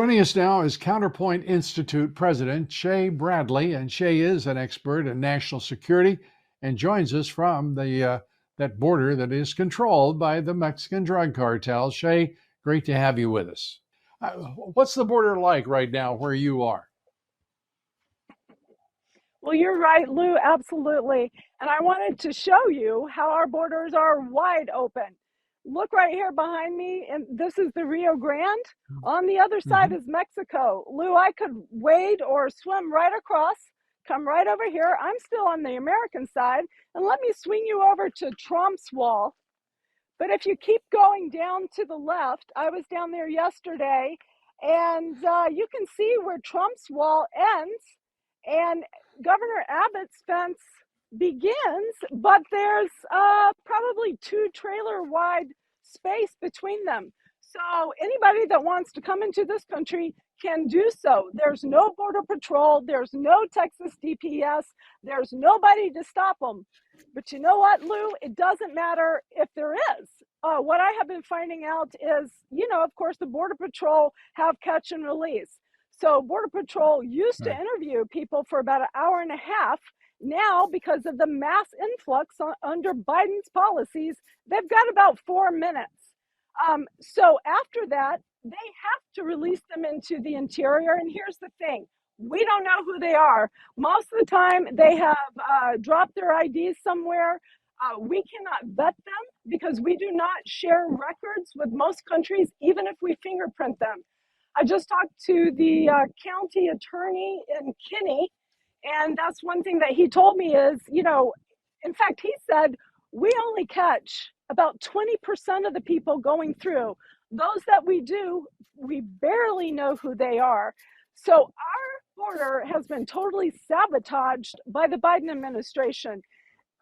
Joining us now is Counterpoint Institute President Shea Bradley, and Shea is an expert in national security and joins us from the that border that is controlled by the Mexican drug cartels. Shea, great to have you with us. What's the border like right now where you are? Well, you're right, Lou, absolutely. And I wanted to show you how our borders are wide open. Look right here behind me, and this is the Rio Grande. On the other side Mhm. is Mexico. Lou, I could wade or swim right across, come right over here. I'm still on the American side, and let me swing you over to Trump's wall. But if you keep going down to the left, I was down there yesterday, and you can see where Trump's wall ends and Governor Abbott's fence begins, but there's probably two trailer wide space between them. So anybody that wants to come into this country can do so. There's no border patrol, there's no Texas DPS, there's nobody to stop them. But you know what, Lou? It doesn't matter if there is. What I have been finding out is, of course, the Border Patrol have catch and release. So Border Patrol used to Right. interview people for about an hour and a half. Now, because of the mass influx under Biden's policies, they've got about 4 minutes. So after that, they have to release them into the interior. And here's the thing. We don't know who they are. Most of the time, they have dropped their IDs somewhere. We cannot vet them because we do not share records with most countries, even if we fingerprint them. I just talked to the county attorney in Kinney, and that's one thing that he told me is, in fact, he said, we only catch about 20% of the people going through. Those that we do, we barely know who they are. So our border has been totally sabotaged by the Biden administration.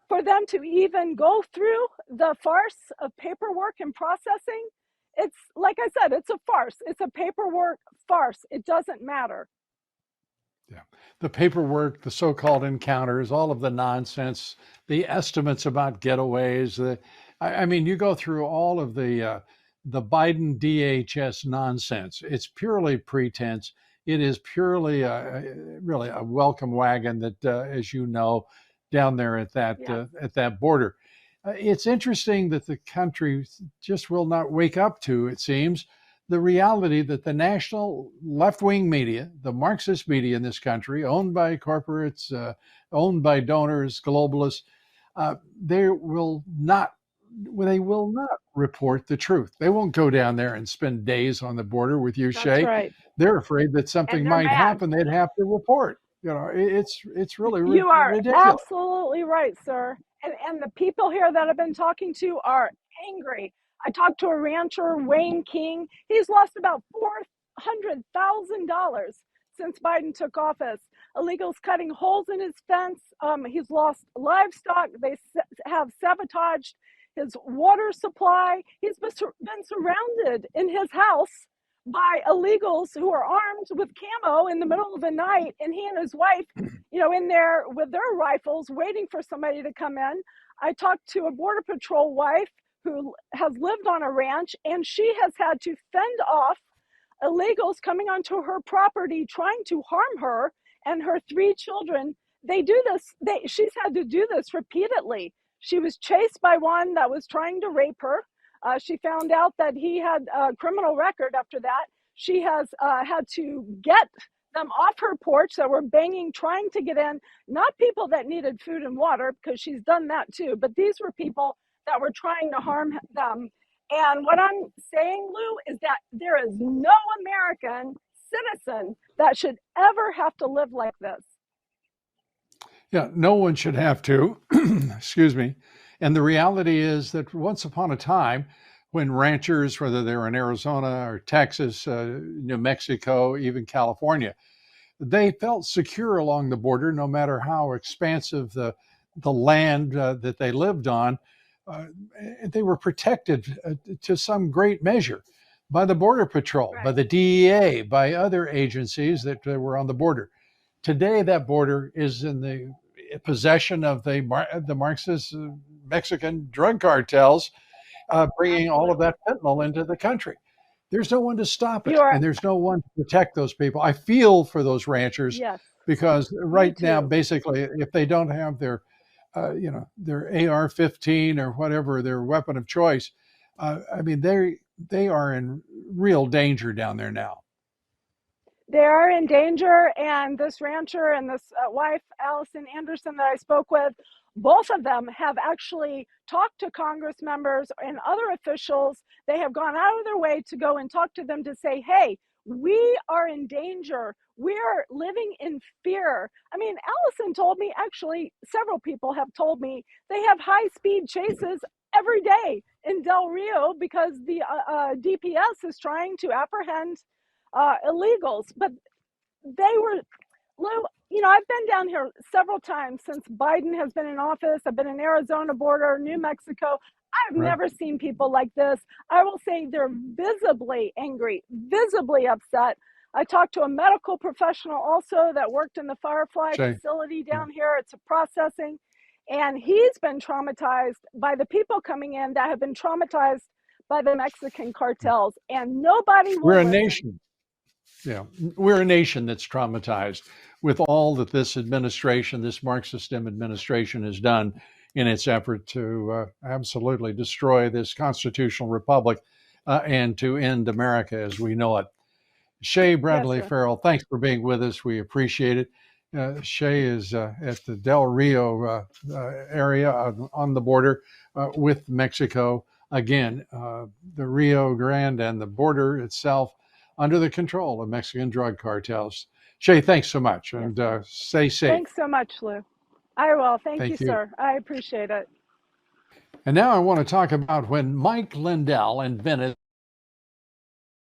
For them to even go through the farce of paperwork and processing, it's like I said, it's a farce. It's a paperwork farce. It doesn't matter. Yeah. The paperwork, the so-called encounters, all of the nonsense, the estimates about getaways. I mean, you go through all of the Biden DHS nonsense. It's purely pretense. It is purely really a welcome wagon that, as you know, down there Yes, at that border. It's interesting that the country just will not wake up to, it seems, the reality that the national left wing media, the Marxist media in this country, owned by corporates, owned by donors, globalists, uh, they will not. They will not report the truth. They won't go down there and spend days on the border with you, that's Shay. right. They're afraid that And something they're might mad. happen. They'd have to report. It's really You are ridiculous. absolutely right, sir. And the people here that I've been talking to are angry. I talked to a rancher, Wayne King. He's lost about $400,000 since Biden took office. Illegals cutting holes in his fence. He's lost livestock. They have sabotaged his water supply. He's been surrounded in his house by illegals who are armed with camo in the middle of the night, and he and his wife, in there with their rifles waiting for somebody to come in. I talked to a Border Patrol wife who has lived on a ranch, and she has had to fend off illegals coming onto her property trying to harm her and her three children. They do this, she's had to do this repeatedly. She was chased by one that was trying to rape her. She found out that he had a criminal record after that. She has had to get them off her porch that were banging, trying to get in. Not people that needed food and water, because she's done that too, but these were people that were trying to harm them. And what I'm saying, Lou, is that there is no American citizen that should ever have to live like this. Yeah, no one should have to. Excuse me. And the reality is that once upon a time, when ranchers, whether they're in Arizona or Texas, New Mexico, even California, they felt secure along the border, no matter how expansive the land that they lived on. Uh, they were protected to some great measure by the Border Patrol, by Right. the DEA, by other agencies that were on the border. Today, that border is in the possession of the Marxist Mexican drug cartels, bringing all of Absolutely. that fentanyl into the country. there's no one to stop You it, are, and there's no one to protect those people. I feel for those ranchers yes, because me right now, too. basically, if they don't have their, their AR-15 or whatever their weapon of choice, I mean, they are in real danger down there now. They are in danger, and this rancher and this wife, Allison Anderson, that I spoke with, both of them have actually talked to Congress members and other officials. They have gone out of their way to go and talk to them to say, hey, we are in danger. We are living in fear. I mean, Allison told me, actually, several people have told me they have high speed chases every day in Del Rio because the DPS is trying to apprehend illegals. But they were, you know, I've been down here several times since Biden has been in office. I've been in Arizona border, New Mexico. I've Right? never seen people like this. I will say they're visibly angry, visibly upset. I talked to a medical professional also that worked in the Firefly Shay. facility Yeah. down here. It's a processing. And he's been traumatized by the people coming in that have been traumatized by the Mexican cartels, and nobody We're will a listen. nation. Yeah, we're a nation that's traumatized with all that this administration, this Marxist STEM administration, has done in its effort to absolutely destroy this constitutional republic and to end America as we know it. Shea Yes, Bradley sir. Farrell, thanks for being with us. We appreciate it. Shea is at the Del Rio area on the border with Mexico. Again, the Rio Grande and the border itself under the control of Mexican drug cartels. Shea, thanks so much, Yes, and sir. stay safe. Thanks so much, Lou. I will. Thank you, Thank you. sir. I appreciate it. And now I want to talk about when Mike Lindell invented